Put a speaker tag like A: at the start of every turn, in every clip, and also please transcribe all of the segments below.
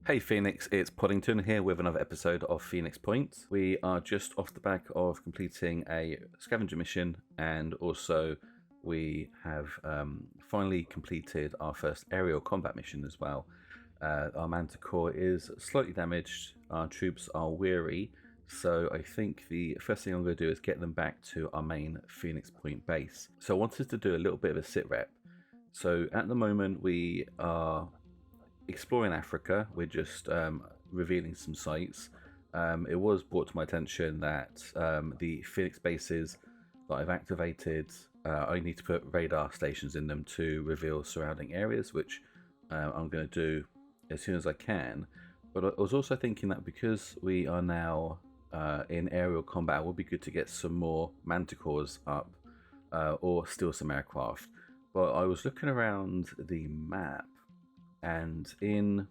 A: Hey Phoenix, it's Poddington here with another episode of Phoenix Point. We are just off the back of completing a scavenger mission, and also we have finally completed our first aerial combat mission as well. Our Manticore is slightly damaged, our troops are weary, so I think the first thing I'm going to do is get them back to our main Phoenix Point base. So I wanted to do a little bit of a sit rep. So at the moment we are exploring Africa. We're just revealing some sites. It was brought to my attention that the Phoenix bases that I've activated, I need to put radar stations in them to reveal surrounding areas, which I'm going to do as soon as I can. But I was also thinking that because we are now in aerial combat, it would be good to get some more manticores up or steal some aircraft. But I was looking around the map, and in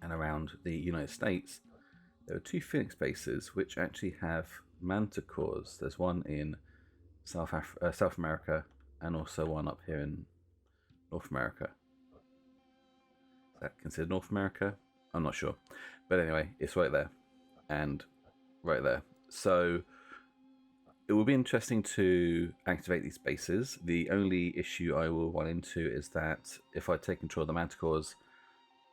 A: and around the United States, there are two Phoenix bases which actually have manticores. There's one in South America, and also one up here in North America. Is that considered North America? I'm not sure. But anyway, it's right there and right there. So it will be interesting to activate these bases. The only issue I will run into is that if I take control of the manticores,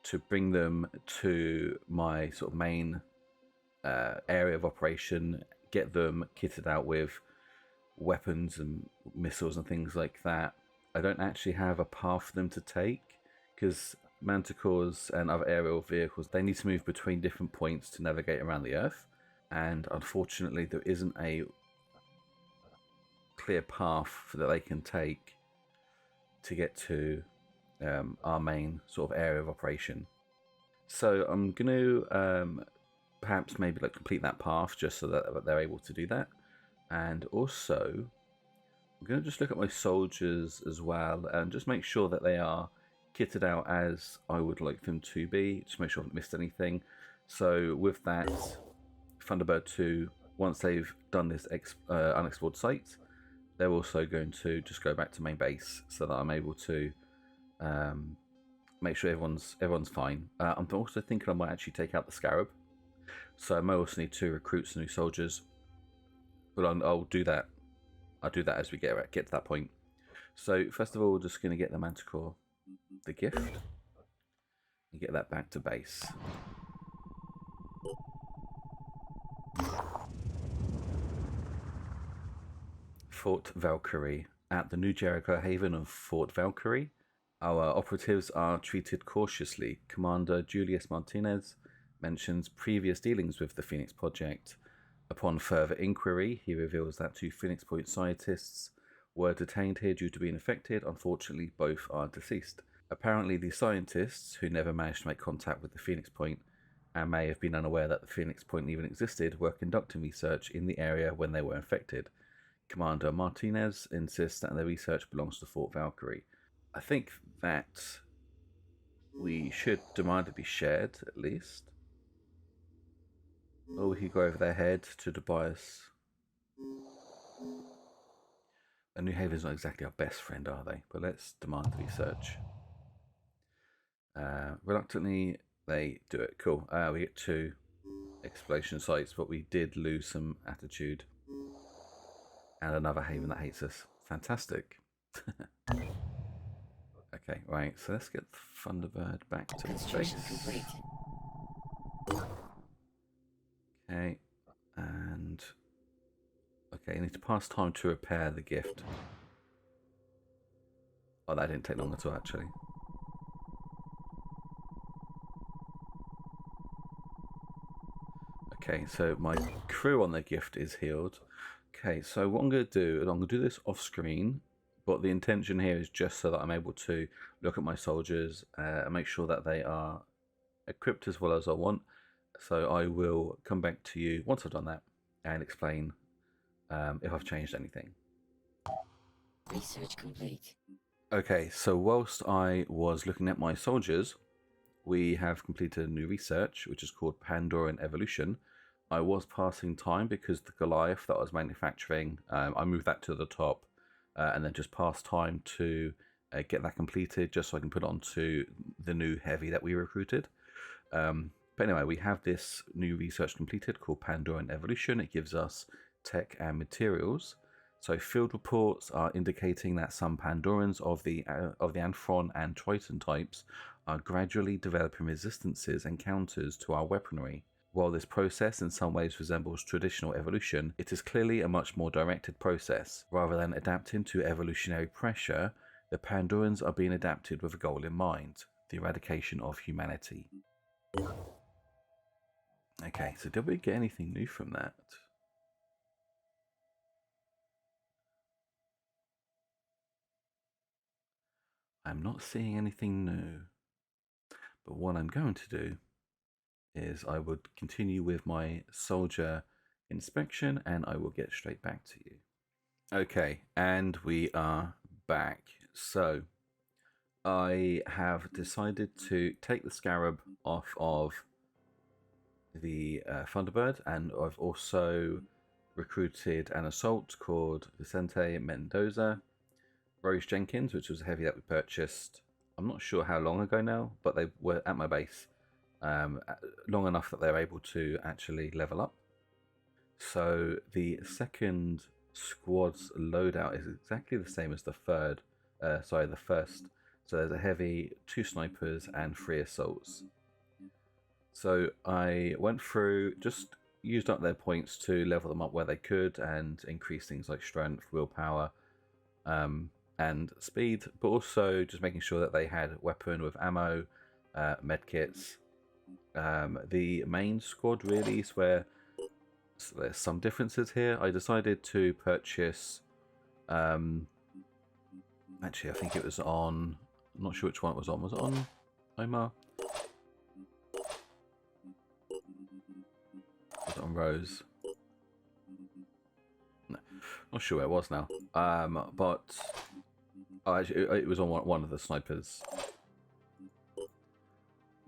A: to bring them to my sort of main area of operation, get them kitted out with weapons and missiles and things like that, I don't actually have a path for them to take, because manticores and other aerial vehicles, they need to move between different points to navigate around the Earth, and unfortunately there isn't a clear path that they can take to get to our main sort of area of operation. So I'm going to perhaps maybe complete that path just so that they're able to do that. And also I'm going to just look at my soldiers as well and just make sure that they are kitted out as I would like them to be, just make sure I haven't missed anything. So with that, Thunderbird 2, once they've done this unexplored site, they're also going to just go back to main base so that I'm able to make sure everyone's fine. I'm also thinking I might actually take out the Scarab, so I might also need to recruit some new soldiers, but I'll do that. I'll do that as we get to that point. So first of all, we're just going to get the Manticore, the gift, and get that back to base. Fort Valkyrie. At the New Jericho Haven of Fort Valkyrie, our operatives are treated cautiously. Commander Julius Martinez mentions previous dealings with the Phoenix Project. Upon further inquiry, he reveals that two Phoenix Point scientists were detained here due to being infected. Unfortunately, both are deceased. Apparently, the scientists, who never managed to make contact with the Phoenix Point and may have been unaware that the Phoenix Point even existed, were conducting research in the area when they were infected. Commander Martinez insists that the research belongs to Fort Valkyrie. I think that we should demand it be shared, at least. Or we could go over their head to Tobias. And New Haven's not exactly our best friend, are they? But let's demand the research. Reluctantly, they do it. Cool. We get 2 exploration sites, but we did lose some attitude. And another haven that hates us. Fantastic. Okay, right, so let's get Thunderbird back to base. Okay, and okay, you need to pass time to repair the gift. Oh, that didn't take long at all, actually. Okay, so my crew on the gift is healed. Okay, so what I'm going to do is I'm going to do this off screen, but the intention here is just so that I'm able to look at my soldiers and make sure that they are equipped as well as I want. So I will come back to you once I've done that and explain if I've changed anything.
B: Research complete.
A: Okay, so whilst I was looking at my soldiers, we have completed a new research, which is called Pandoran Evolution. I was passing time because the Goliath that I was manufacturing, I moved that to the top and then just passed time to get that completed just so I can put it onto the new heavy that we recruited. But anyway, we have this new research completed called Pandoran Evolution. It gives us tech and materials. So field reports are indicating that some Pandorans of the Anthron and Triton types are gradually developing resistances and counters to our weaponry. While this process in some ways resembles traditional evolution, it is clearly a much more directed process. Rather than adapting to evolutionary pressure, the Pandorans are being adapted with a goal in mind: the eradication of humanity. Okay, so did we get anything new from that? I'm not seeing anything new. But what I'm going to do is I would continue with my soldier inspection and I will get straight back to you. Okay, and we are back. So I have decided to take the scarab off of the Thunderbird, and I've also recruited an assault called Vicente Mendoza, Rose Jenkins, which was a heavy that we purchased. I'm not sure how long ago now, but they were at my base long enough that they're able to actually level up. So the second squad's loadout is exactly the same as the first. So there's a heavy, 2 snipers, and 3 assaults. So I went through, just used up their points to level them up where they could and increase things like strength, willpower, and speed, but also just making sure that they had weapon with ammo, medkits. The main squad really is where there's some differences here. I decided to purchase, actually I think it was on, I'm not sure which one it was on. Was it on Omar? Was it on Rose? No, not sure where it was now. But actually, it was on one of the snipers.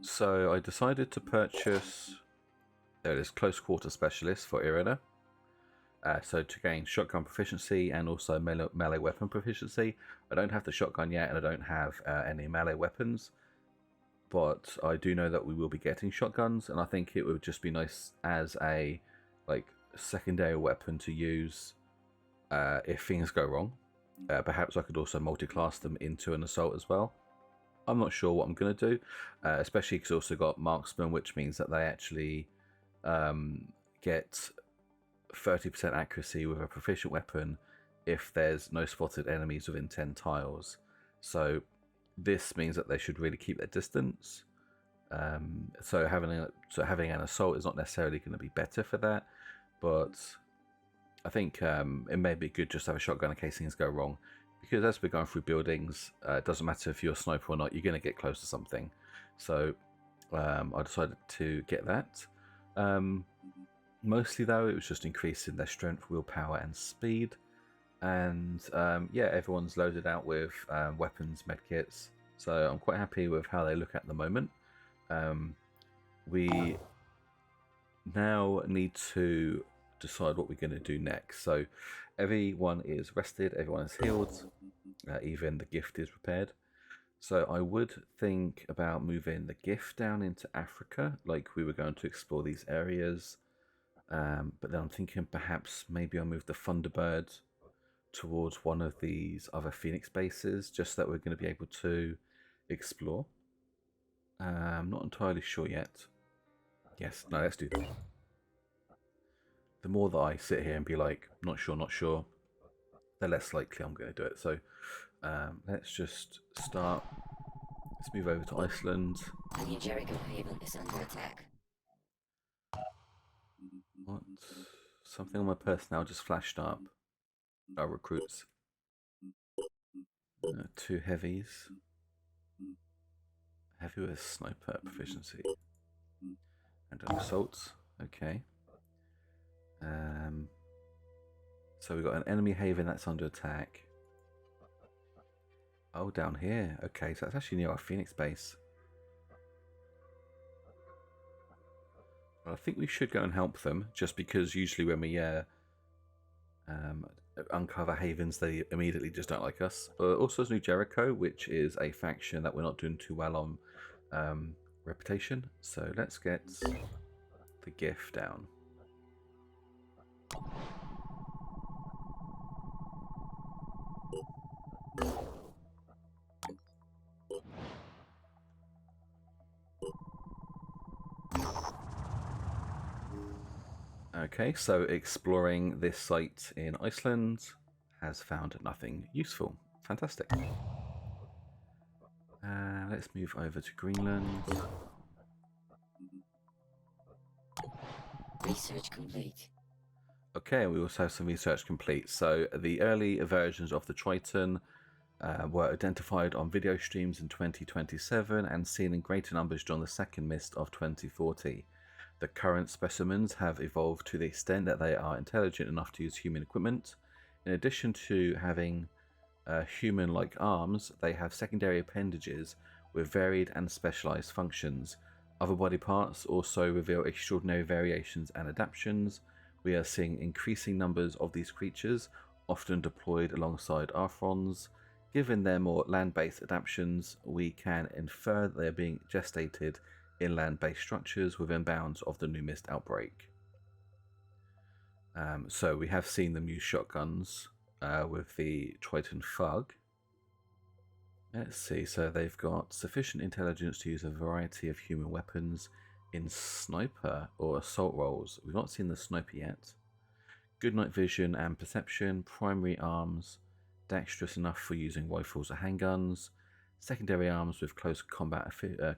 A: So I decided to purchase, there it is, close quarter specialist for Irina. So to gain shotgun proficiency and also melee weapon proficiency. I don't have the shotgun yet, and I don't have any melee weapons, but I do know that we will be getting shotguns, and I think it would just be nice as a secondary weapon to use if things go wrong. Perhaps I could also multi-class them into an assault as well. I'm not sure what I'm going to do, especially because I also got marksman, which means that they actually get 30% accuracy with a proficient weapon if there's no spotted enemies within 10 tiles. So this means that they should really keep their distance. So having an assault is not necessarily going to be better for that, but I think it may be good just to have a shotgun in case things go wrong. Because as we're going through buildings, it doesn't matter if you're a sniper or not, you're going to get close to something. So I decided to get that. Mostly though, it was just increasing their strength, willpower and speed. And yeah, everyone's loaded out with weapons, medkits. So I'm quite happy with how they look at the moment. We now need to decide what we're going to do next. So everyone is rested, everyone is healed, even the gift is repaired. So I would think about moving the gift down into Africa, like we were going to explore these areas. But then I'm thinking perhaps maybe I'll move the Thunderbird towards one of these other Phoenix bases, just that we're going to be able to explore. I'm not entirely sure yet. Yes, no, let's do that. The more that I sit here and be like, not sure, the less likely I'm going to do it. So let's just start. Let's move over to Iceland.
B: The New Jericho Haven is under attack.
A: What? Something on my personnel just flashed up. Our recruits. 2 heavies. Heavy with sniper proficiency. And an assault. Okay. So we've got an enemy haven that's under attack. Oh, down here. Okay, so that's actually near our Phoenix base. Well, I think we should go and help them, just because usually when we uncover havens, they immediately just don't like us. Also, there's New Jericho, which is a faction that we're not doing too well on reputation. So let's get the gift down. Okay, so exploring this site in Iceland has found nothing useful. Fantastic. Let's move over to Greenland.
B: Research complete.
A: Okay, we also have some research complete. So the early versions of the Triton were identified on video streams in 2027 and seen in greater numbers during the second mist of 2040. The current specimens have evolved to the extent that they are intelligent enough to use human equipment. In addition to having human-like arms, they have secondary appendages with varied and specialized functions. Other body parts also reveal extraordinary variations and adaptations. We are seeing increasing numbers of these creatures, often deployed alongside Arthrons. Given their more land-based adaptations, we can infer they are being gestated in land-based structures within bounds of the new mist outbreak. So we have seen them use shotguns with the Triton Thug. Let's see, so they've got sufficient intelligence to use a variety of human weapons in sniper or assault roles. We've not seen the sniper yet. Good night vision and perception, primary arms, dexterous enough for using rifles or handguns, secondary arms with close combat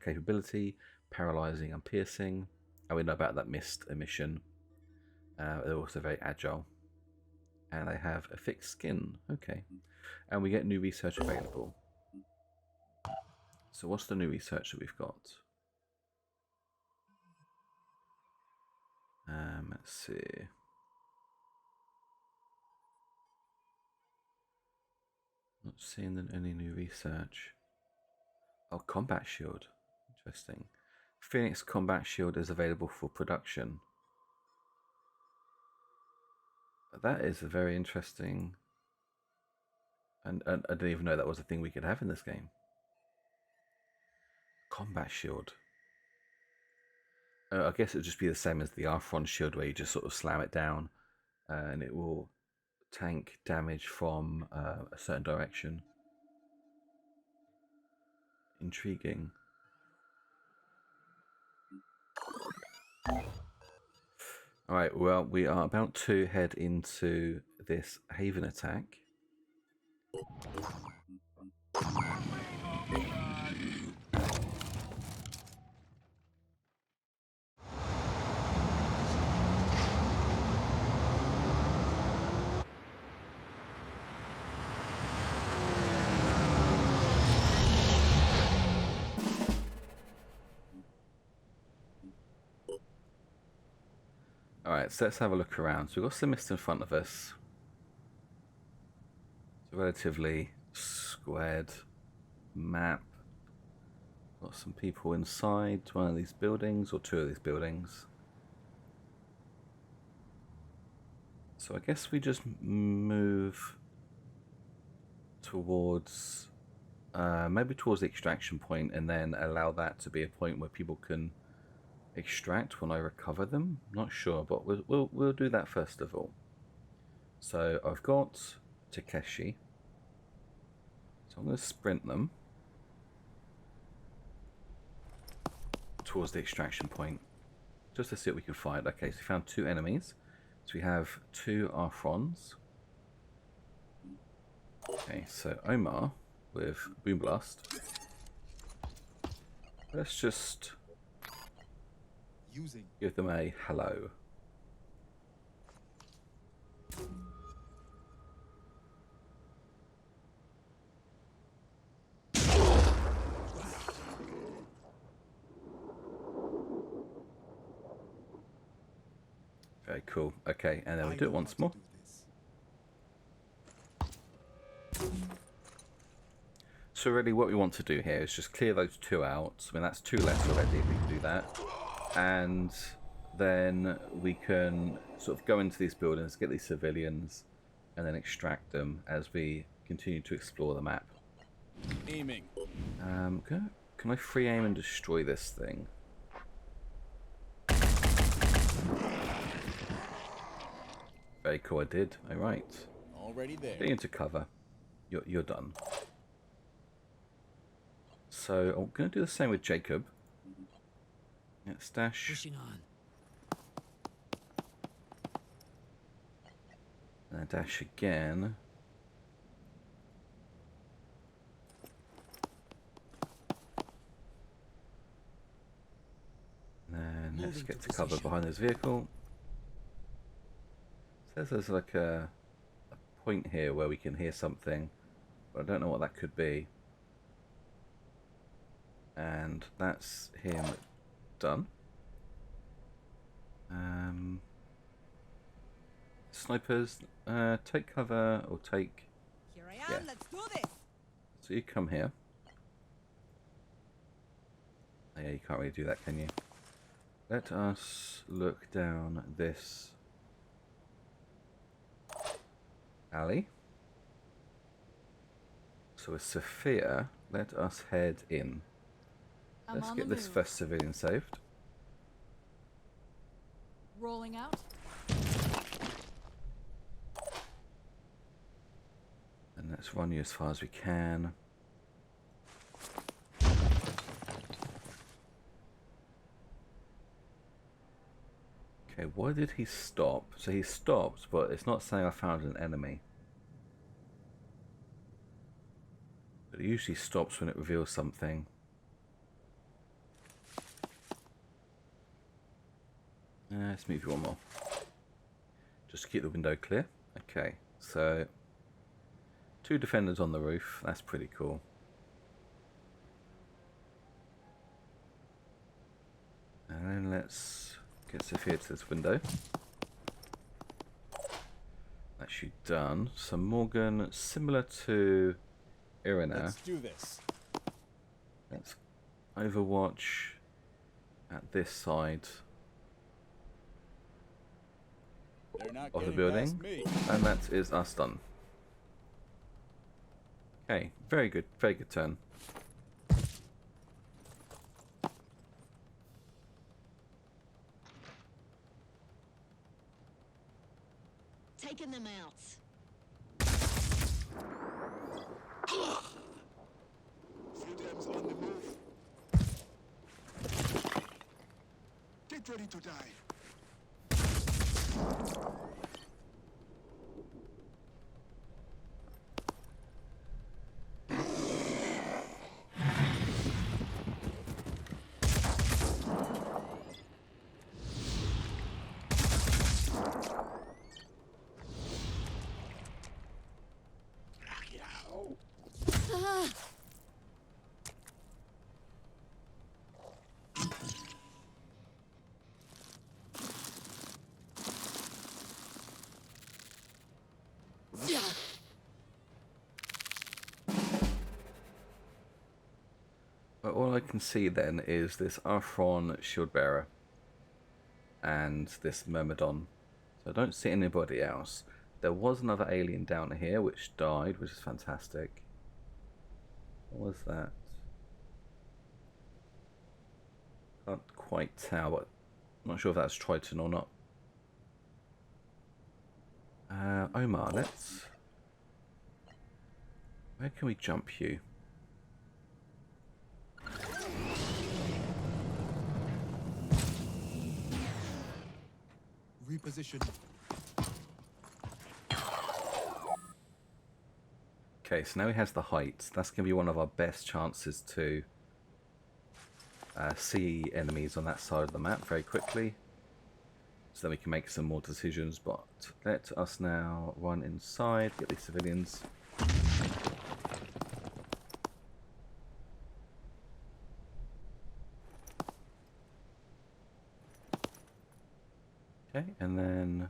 A: capability, paralyzing and piercing. And we know about that mist emission. They're also very agile. And they have a thick skin. Okay. And we get new research available. So what's the new research that we've got? Let's see. Not seeing any new research. Oh, combat shield. Interesting. Phoenix combat shield is available for production. That is a very interesting. And I didn't even know that was a thing we could have in this game. Combat shield. I guess it would just be the same as the Arthron shield, where you just sort of slam it down, and it will tank damage from a certain direction. Intriguing. Alright, well, we are about to head into this Haven attack. Alright, so let's have a look around. So we've got some mist in front of us. It's a relatively squared map. Got some people inside one of these buildings, or two of these buildings. So I guess we just move towards, maybe towards the extraction point, and then allow that to be a point where people can extract when I recover them. Not sure, but we'll do that first of all. So I've got Takeshi. So I'm going to sprint them towards the extraction point, just to see what we can find. Okay, so we found two enemies. So we have two Arthrons. Okay, so Omar with Boom Blast. Let's just give them a hello. Very cool. Okay, and then we do it once more. So really what we want to do here is just clear those two out. I mean, that's two less already if we can do that. And then we can sort of go into these buildings, get these civilians, and then extract them as we continue to explore the map.
C: Aiming.
A: Can can I free aim and destroy this thing? Very cool, I did. Alright.
C: Already there.
A: Get into cover. You're done. So I'm going to do the same with Jacob. Let's dash.
D: Pushing on.
A: And dash again. And then let's
D: Moving
A: get
D: to
A: to cover
D: position.
A: behind this vehicle. Says there's like a point here where we can hear something, but I don't know what that could be. And that's him done. Snipers, take cover or take.
E: Here I am,
A: Yeah.
E: let's do this!
A: So you come here. Oh, yeah, you can't really do that, can you? Let us look down this alley. So with Sophia, let us head in.
E: I'm
A: Let's
E: on
A: get
E: the
A: this
E: move.
A: first civilian saved.
E: Rolling out.
A: And let's run you as far as we can. Okay, why did he stop? So he stopped, but it's not saying I found an enemy. But it usually stops when it reveals something. Let's move you one more. Just to keep the window clear. Okay, so 2 defenders on the roof. That's pretty cool. And then let's get Sophia to this window. That's you done. So Morgan, similar to Irina,
C: Let's do this.
A: let's overwatch at this side
C: They're not
A: of the
C: getting
A: building,
C: past me.
A: and that is us done. Okay, very good turn.
B: Taking them out.
F: Freedom's on the move. Get ready to die.
A: But all I can see then is this Arthron shield bearer and this Myrmidon. So I don't see anybody else. There was another alien down here which died, which is fantastic. What was that? Can't quite tell, but I'm not sure if that's Triton or not. Omar, let's... Where can we jump you?
F: Reposition.
A: Okay, so now he has the height. That's going to be one of our best chances to see enemies on that side of the map very quickly. So then we can make some more decisions, but let us now run inside, get these civilians. Okay, and then...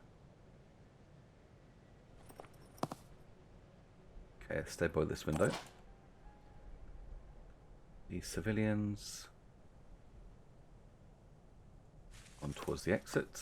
A: Okay, let's stay by this window. These civilians... on towards the exit.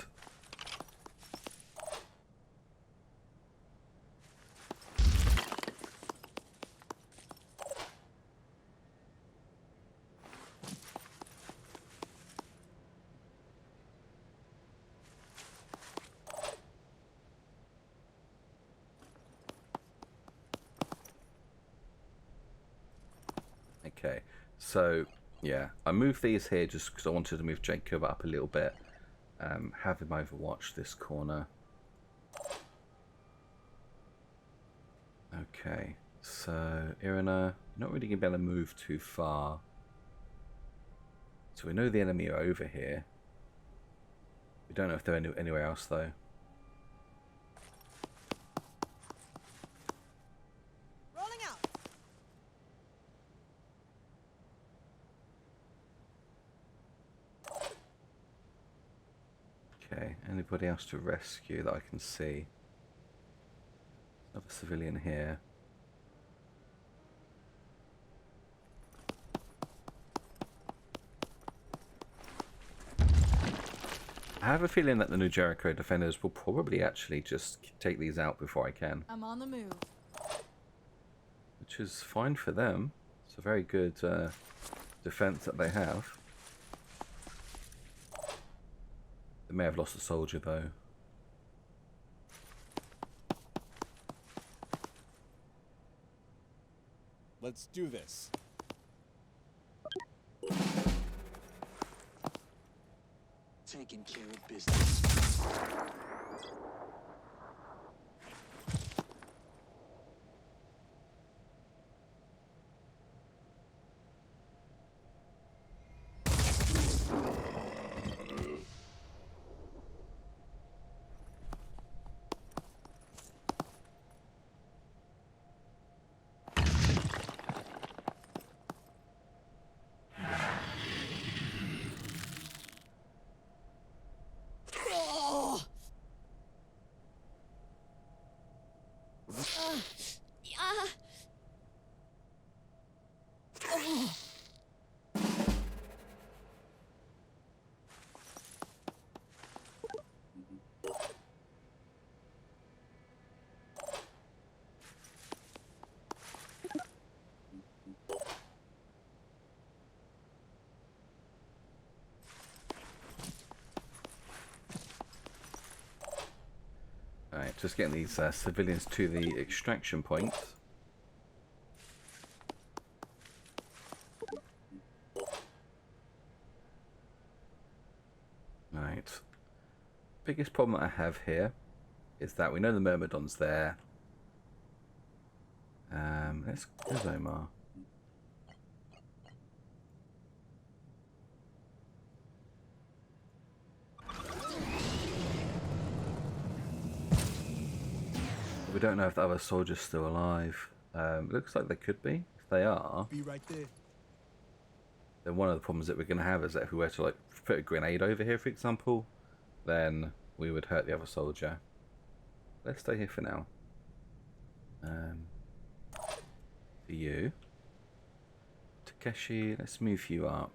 A: Okay, so yeah, I moved these here just because I wanted to move Jacob up a little bit. Have him overwatch this corner. Okay, so Irina, not really going to be able to move too far. So we know the enemy are over here. We don't know if they're anywhere else though.
E: Rolling out.
A: Okay, anybody else to rescue that I can see? Another civilian here. I have a feeling that the New Jericho defenders will probably actually just take these out before I can.
E: I'm on the move.
A: Which is fine for them. It's a very good defense that they have. They may have lost a soldier though.
C: Let's do this.
F: Taking care of business.
A: Alright, just getting these civilians to the extraction point. Right. Biggest problem that I have here is that we know the Myrmidon's there. There's Omar. We don't know if the other soldier's still alive. Looks like they could be. If they are,
F: Be right there.
A: then one of the problems that we're going to have is that if we were to like put a grenade over here, for example, then we would hurt the other soldier. Let's stay here for now. For you, Takeshi, let's move you up.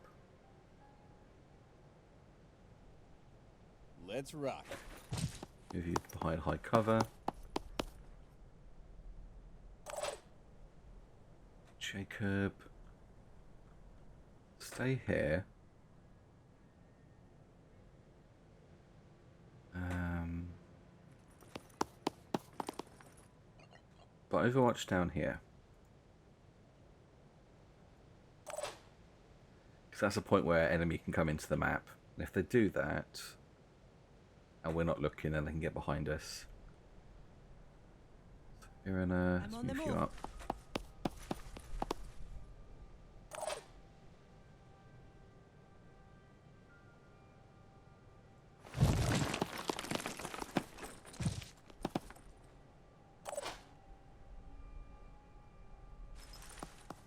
C: Let's rock.
A: Move you behind high cover. Jacob, stay here. But Overwatch down here. Because that's a point where enemy can come into the map. And if they do that, and we're not looking, then they can get behind us. So Irina, let's
E: on the
A: move you
E: move.
A: up.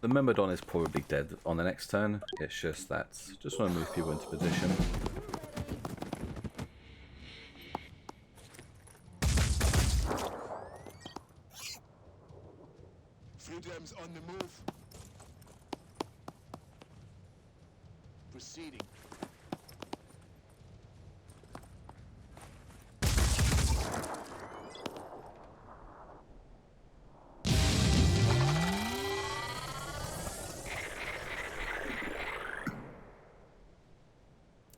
A: The Myrmidon is probably dead on the next turn. It's just that. Just want to move people into position.
F: Freedom's on the move. Proceeding.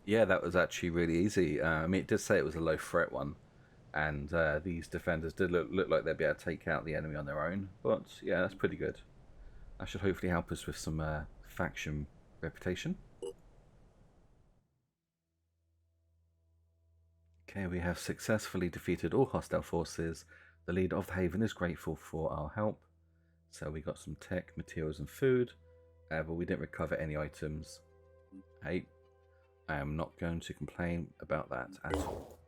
A: Yeah, that was actually really easy. I mean, it did say it was a low threat one, and these defenders did look like they'd be able to take out the enemy on their own. But yeah, that's pretty good. That should hopefully help us with some faction reputation. Okay, we have successfully defeated all hostile forces. The leader of the Haven is grateful for our help. So we got some tech, materials and food, but we didn't recover any items. Hey, I am not going to complain about that at all.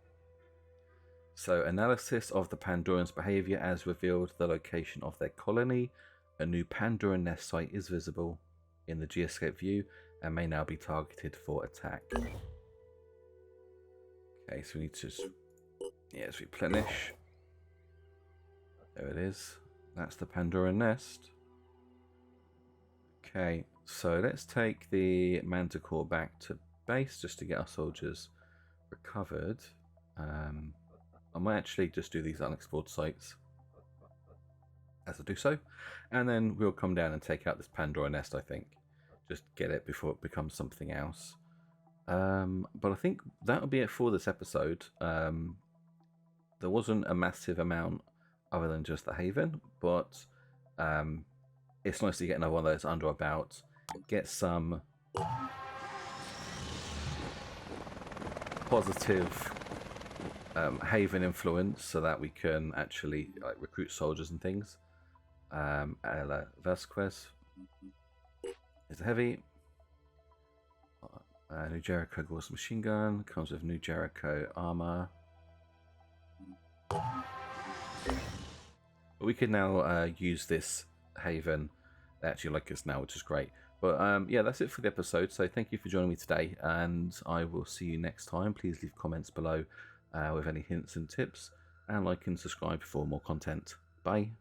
A: So, analysis of the Pandorans' behavior has revealed the location of their colony. A new Pandoran nest site is visible in the geoscape view and may now be targeted for attack. Okay, so we need to replenish. There it is. That's the Pandoran nest. Okay, so let's take the Manticore back to base just to get our soldiers recovered. I might actually just do these unexplored sites as I do so, and then we'll come down and take out this Pandora nest. I think just get it before it becomes something else. But I think that'll be it for this episode. There wasn't a massive amount other than just the Haven, but it's nice to get another one of those under our belt, get some positive Haven influence so that we can actually recruit soldiers and things. Ella Vasquez is a heavy. New Jericho Gauss machine gun comes with New Jericho armor. But we can now use this Haven. They actually like us now, which is great. But yeah, that's it for the episode. So thank you for joining me today, and I will see you next time. Please leave comments below with any hints and tips, and like and subscribe for more content. Bye.